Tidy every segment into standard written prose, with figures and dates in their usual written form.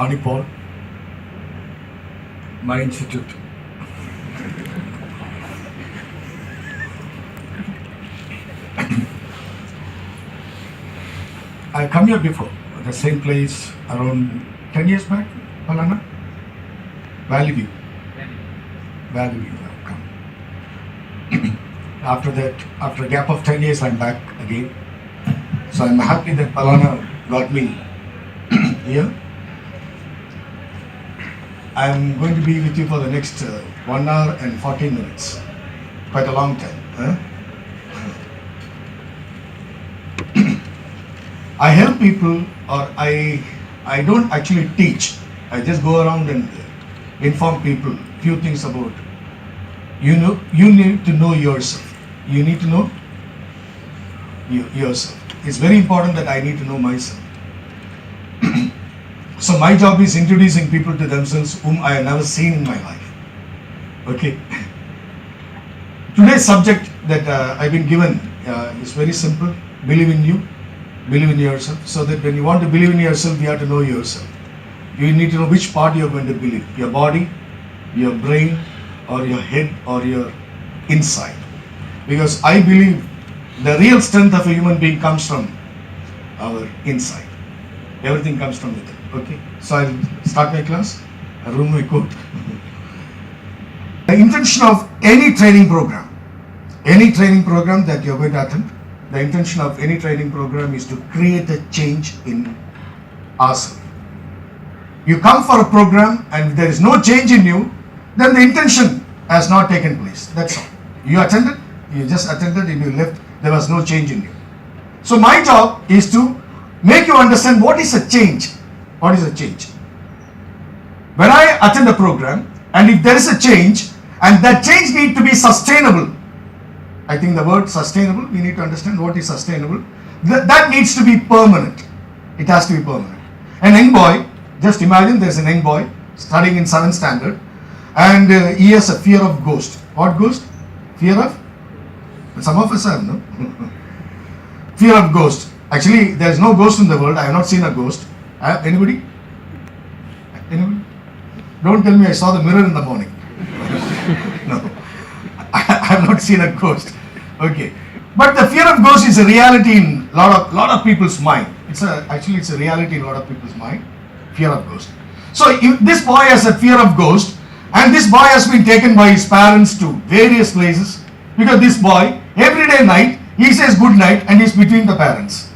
Manipal, my institute. I come here before, the same place around 10 years back, Palana? Valley View. Valley View, I've come. After that, after a gap of 10 years, I'm back again. So I'm happy that Palana got me here. I'm going to be with you for the next 1 hour and 40 minutes. Quite a long time. Huh? I help people, or I don't actually teach. I just go around and inform people few things about. You need to know yourself. You need to know yourself. It's very important that I need to know myself. So my job is introducing people to themselves whom I have never seen in my life. Okay. Today's subject that I've been given is very simple. Believe in you. Believe in yourself. So that when you want to believe in yourself, you have to know yourself. You need to know which part you are going to believe. Your body, your brain, or your head, or your inside. Because I believe the real strength of a human being comes from our inside. Everything comes from within. Okay. So I'll start my class. I'll ruin my quote. The intention of any training program that you're going to attend, the intention of any training program is to create a change in ourselves. You come for a program and there is no change in you, then the intention has not taken place. That's all. You attended, you just attended and you left, there was no change in you. So my job is to make you understand what is a change. What is a change? When I attend a program and if there is a change and that change needs to be sustainable, I think the word sustainable, we need to understand what is sustainable. That needs to be permanent. It has to be permanent. An young boy, just imagine there's an young boy studying in 7th standard and he has a fear of ghost. What ghost? Fear of? Some of us have, no? Fear of ghost. Actually, there's no ghost in the world. I have not seen a ghost. Anybody? Anybody? Don't tell me I saw the mirror in the morning. No. I have not seen a ghost. Okay. But the fear of ghost is a reality in lot of people's mind. Actually it's a reality in a lot of people's mind. Fear of ghost. So if this boy has a fear of ghost and this boy has been taken by his parents to various places because this boy every day night he says good night and he's between the parents.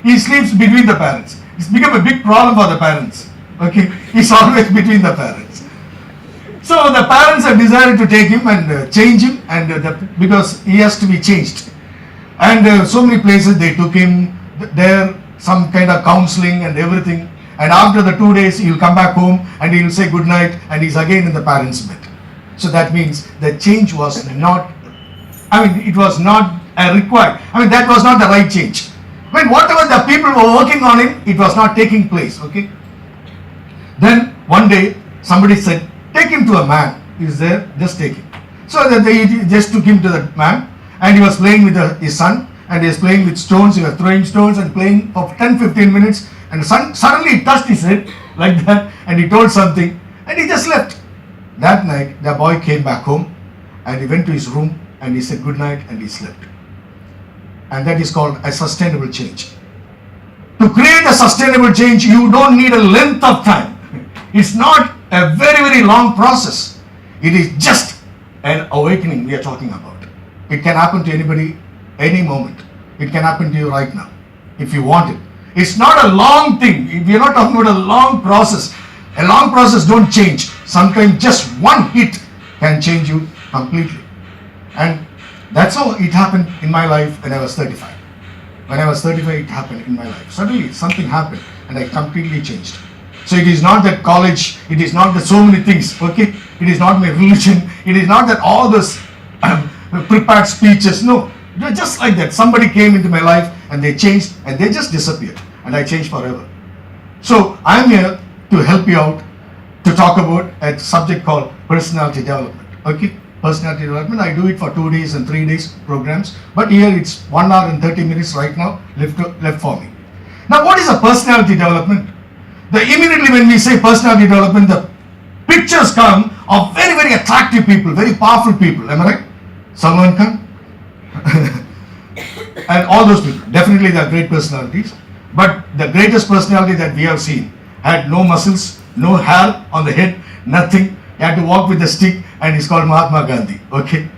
He sleeps between the parents. It's become a big problem for the parents. Okay. He's always between the parents. So the parents have decided to take him and change him and because he has to be changed. And so many places they took him there, some kind of counseling and everything. And after the 2 days he'll come back home and he'll say good night and he's again in the parents' bed. So that means the change was not, it was not required. That was not the right change. Whatever the people were working on him, it was not taking place. Okay. Then one day somebody said, take him to a man. He's there, just take him. So that they just took him to the man and he was playing with his son and he was playing with stones. He was throwing stones and playing for 10-15 minutes and suddenly he touched his head like that and he told something and he just left. That night the boy came back home and he went to his room and he said good night and he slept. And that is called a sustainable change. To create a sustainable change, you don't need a length of time. It's not a very, very long process. It is just an awakening we are talking about. It can happen to anybody, any moment. It can happen to you right now, if you want it. It's not a long thing. We are not talking about a long process. A long process don't change. Sometimes just one hit can change you completely. And that's how it happened in my life when I was 35. When I was 35, it happened in my life. Suddenly something happened and I completely changed. So it is not that college, it is not that so many things, okay? It is not my religion, it is not that all those prepared speeches, no. Just like that, somebody came into my life and they changed and they just disappeared and I changed forever. So I am here to help you out to talk about a subject called personality development, okay? Personality development, I do it for 2 days and 3 days programs, but here it's 1 hour and 30 minutes right now left for me. Now what is a personality development? The immediately when we say personality development, the pictures come of very, very attractive people, very powerful people. Am I right? Salman Khan? And all those people. Definitely they are great personalities. But the greatest personality that we have seen had no muscles, no hair on the head, nothing. He had to walk with a stick, and he's called Mahatma Gandhi. Okay?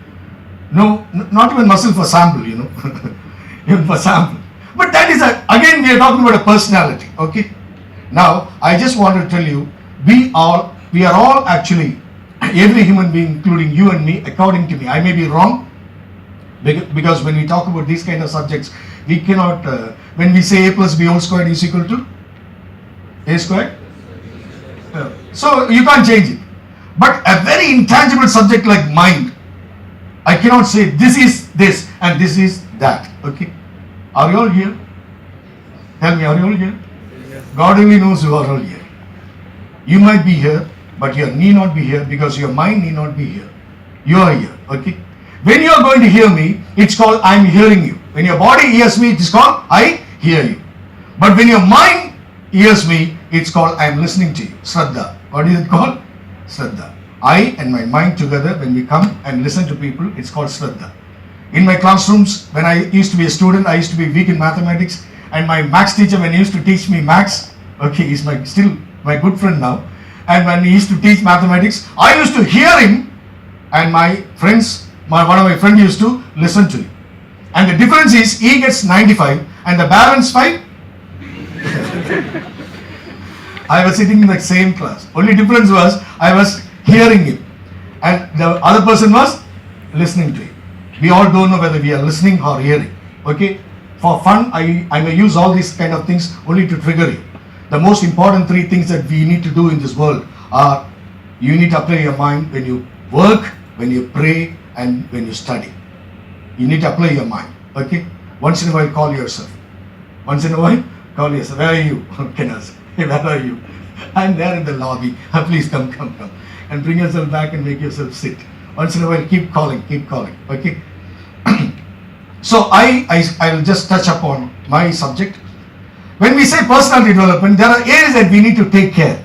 No, not even muscle for sample, you know. Even for sample. But that is, again, we are talking about a personality. Okay? Now, I just want to tell you, we are all actually, every human being, including you and me, according to me. I may be wrong, because when we talk about these kind of subjects, we cannot, when we say a plus b whole squared is equal to a squared, so you can't change it. But a very intangible subject like mind, I cannot say this is this and this is that. Okay, are you all here? Tell me, are you all here? God only knows you are all here. You might be here, but you need not be here, because your mind need not be here. You are here. Okay. When you are going to hear me, it's called I am hearing you. When your body hears me, it is called I hear you. But when your mind hears me, it's called I am listening to you. Shraddha. What is it called? Shraddha. I and my mind together, when we come and listen to people, it's called Shraddha. In my classrooms, when I used to be a student, I used to be weak in mathematics, and my maths teacher, when he used to teach me maths, okay, he's still my good friend now, and when he used to teach mathematics, I used to hear him, and my friends, one of my friends used to listen to him. And the difference is, he gets 95 and the balance 5. I was sitting in the same class. Only difference was, I was hearing him and the other person was listening to him. We all don't know whether we are listening or hearing. Okay? For fun, I may use all these kind of things only to trigger you. The most important 3 things that we need to do in this world are, you need to apply your mind when you work, when you pray, and when you study. You need to apply your mind. Okay? Once in a while, call yourself. Once in a while, call yourself. Where are you? Can I say, hey, where are you? I'm there in the lobby. Please come. And bring yourself back and make yourself sit. Once in a while, keep calling. Okay? So I will just touch upon my subject. When we say personality development, there are areas that we need to take care.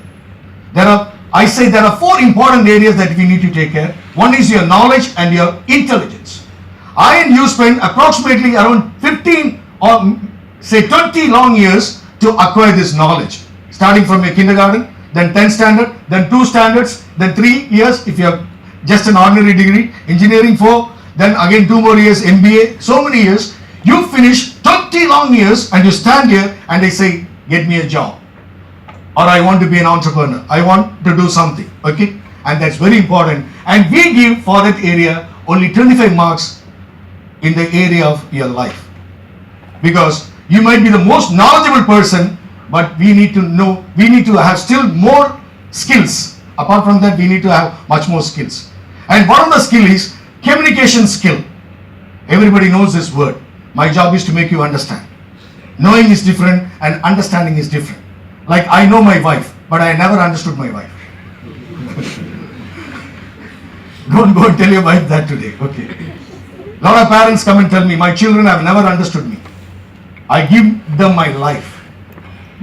There are 4 important areas that we need to take care. One is your knowledge and your intelligence. I and you spend approximately around 15 or say 20 long years to acquire this knowledge. Starting from your kindergarten, then 10th standard, then 2 standards, then 3 years if you have just an ordinary degree, engineering 4, then again 2 more years, MBA, so many years. You finish 20 long years and you stand here and they say, get me a job. Or I want to be an entrepreneur. I want to do something. Okay? And that's very important. And we give for that area only 25 marks in the area of your life. Because you might be the most knowledgeable person, but we need to know, we need to have still more skills. Apart from that, we need to have much more skills. And one of the skill is communication skill. Everybody knows this word. My job is to make you understand. Knowing is different and understanding is different. Like I know my wife, but I never understood my wife. Don't go and tell your wife that today. Okay. A lot of parents come and tell me, my children have never understood me. I give them my life,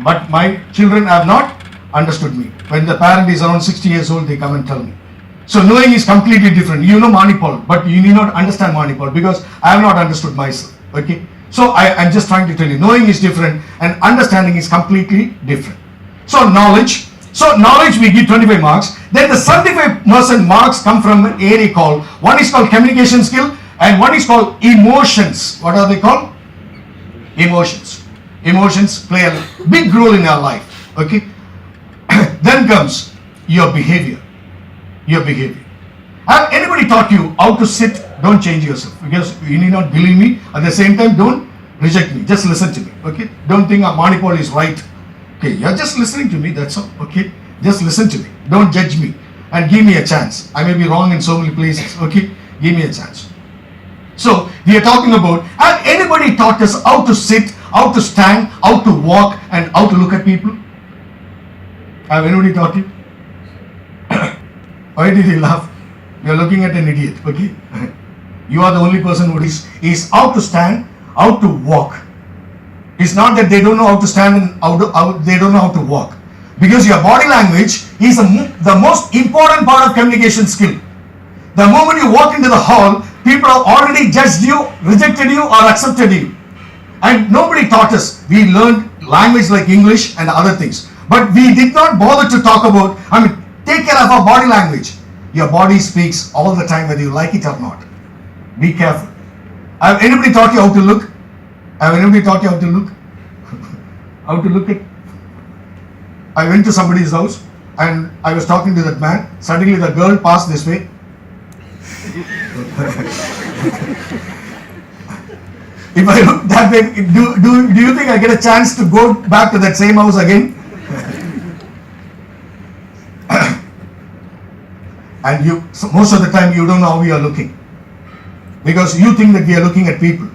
but my children have not understood me. When the parent is around 60 years old, they come and tell me. So knowing is completely different. You know Manipal, but you need not understand Manipal because I have not understood myself. Okay. So I'm just trying to tell you, knowing is different and understanding is completely different. So knowledge we give 25 marks. Then the 75% marks come from an area called, one is called communication skill and one is called emotions. What are they called? Emotions. Emotions play a big role in our life. Okay. Then comes your behavior. Your behavior. Have anybody taught you how to sit? Don't change yourself because you need not believe me. At the same time, don't reject me. Just listen to me. Okay? Don't think Manipal is right. Okay, you're just listening to me. That's all. Okay? Just listen to me. Don't judge me and give me a chance. I may be wrong in so many places. Okay? Give me a chance. So we are talking about, have anybody taught us how to sit, how to stand, how to walk, and how to look at people? Have anybody taught you? Why did you laugh? You are looking at an idiot, okay? You are the only person who is how to stand, how to walk. It's not that they don't know how to stand and they don't know how to walk. Because your body language is the most important part of communication skill. The moment you walk into the hall, people have already judged you, rejected you, or accepted you. And nobody taught us. We learned language like English and other things. But we did not bother to talk about, take care of our body language. Your body speaks all the time whether you like it or not. Be careful. Have anybody taught you how to look? Have anybody taught you how to look? How to look at? I went to somebody's house and I was talking to that man. Suddenly the girl passed this way. If I look that way, do you think I get a chance to go back to that same house again? And most of the time you don't know how we are looking. Because you think that we are looking at people.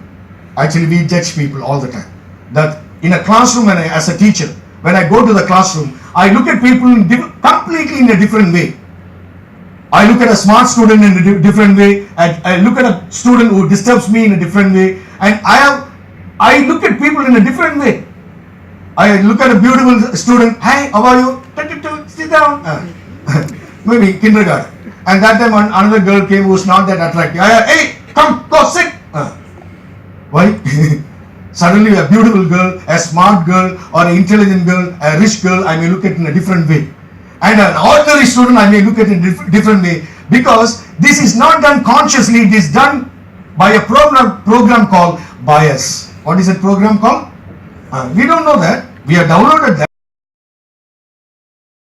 Actually, we judge people all the time. That in a classroom, as a teacher, when I go to the classroom, I look at people completely in a different way. I look at a smart student in a different way. I look at a student who disturbs me in a different way. And I look at people in a different way. I look at a beautiful student. Hi, how are you? Sit down. Maybe kindergarten. And that time another girl came who was not that attractive. Hey, come, go sit. Why? Suddenly a beautiful girl, a smart girl, or an intelligent girl, a rich girl, I may look at in a different way. And an ordinary student, I may look at in a different way. Because this is not done consciously, it is done by a program called bias. What is that program called? We don't know that. We have downloaded that.